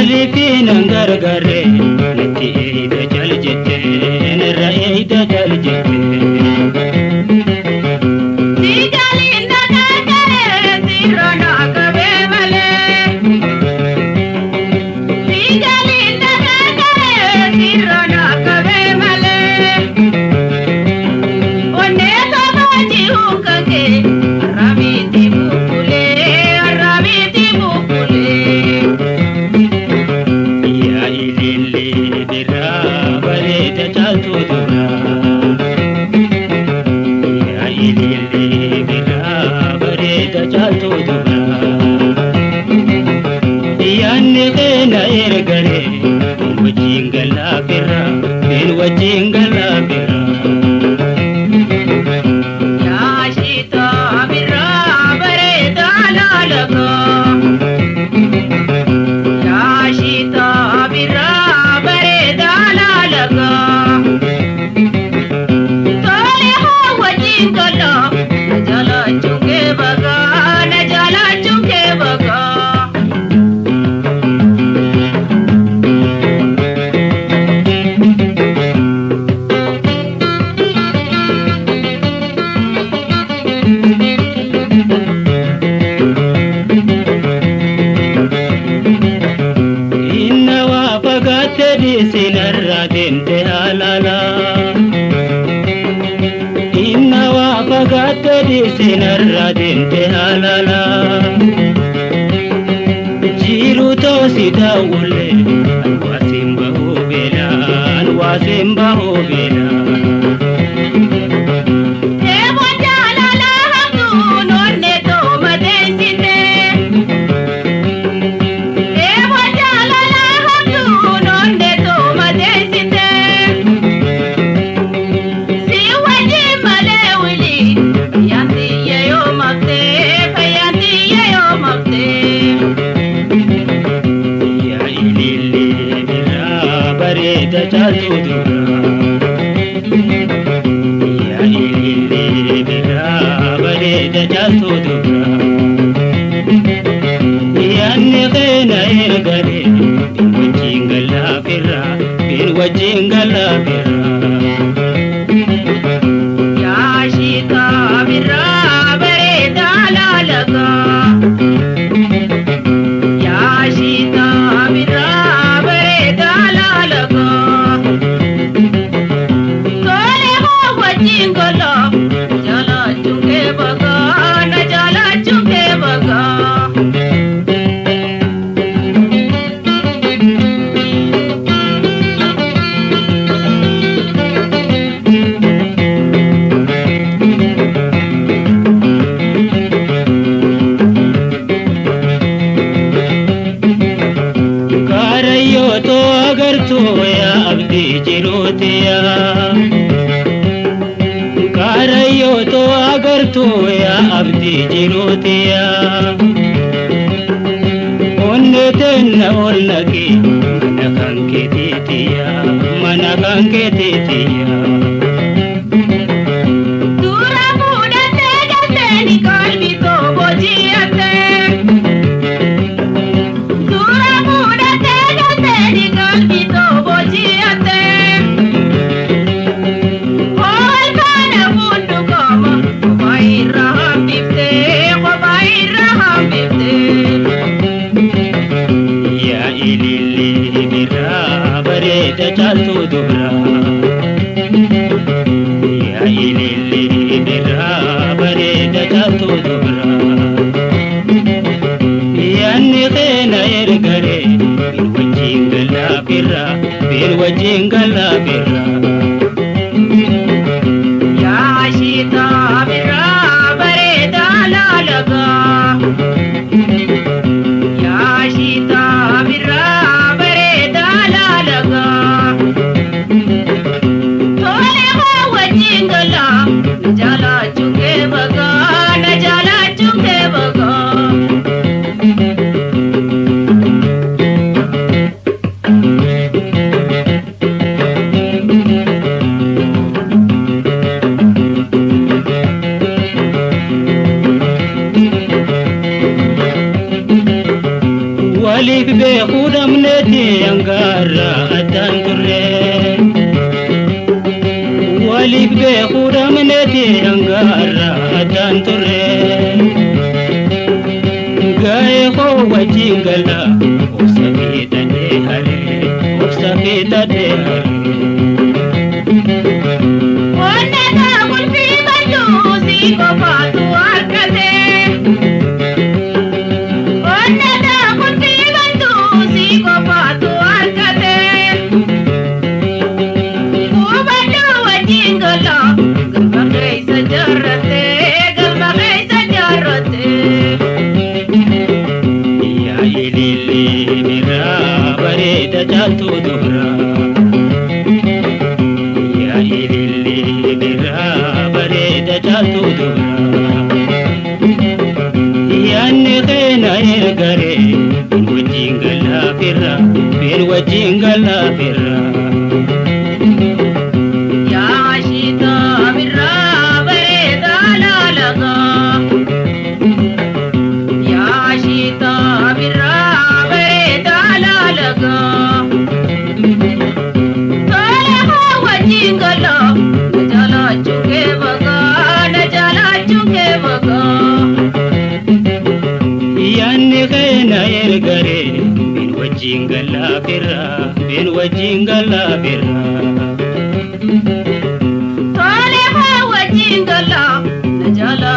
Maaliifin gargaaree natti eeyita jal jettee narra eeyita jal jettee. Sinarra dente halala jiru to sida ule alwasimba hobela ebo jalala hamdu nonne to madensite ebo jalala hamdu nonne to madensite siwaji malewili yanti yeyo makte fayanti yeyo makte ya ilili bira bareda chatudura ya ilili bira bareda chatudura yanne khena ergare bin wajingala bira ya abdi jirutia onne tenna olnaki manakan ketitiya dura buda te ni kalbi to bojiyate dura buda te ni kalbi to bojiyate chatudura ya ilili bira bareda chatudura yanne khena ergare bir wajingala bira ya shita bira bareda lalaga ya shita bira bareda lalaga jala chunge baga na jala chunge baga منتي أنقارا أدان تري وليك بخورا منتي أنقارا أدان تري غاي خو وجينغلا وسفيتا دهري وسفيتا دهري Jatu dura, ya ilili mira bare jatu dura, ya nekhena ergare, wajingala firra, bir wajingala firra. Ya ashita mira bare dalalaga, ya ashita mira bare dalalaga. Wajingala firra, bin wajingala firra. Tole ha wajingala, najala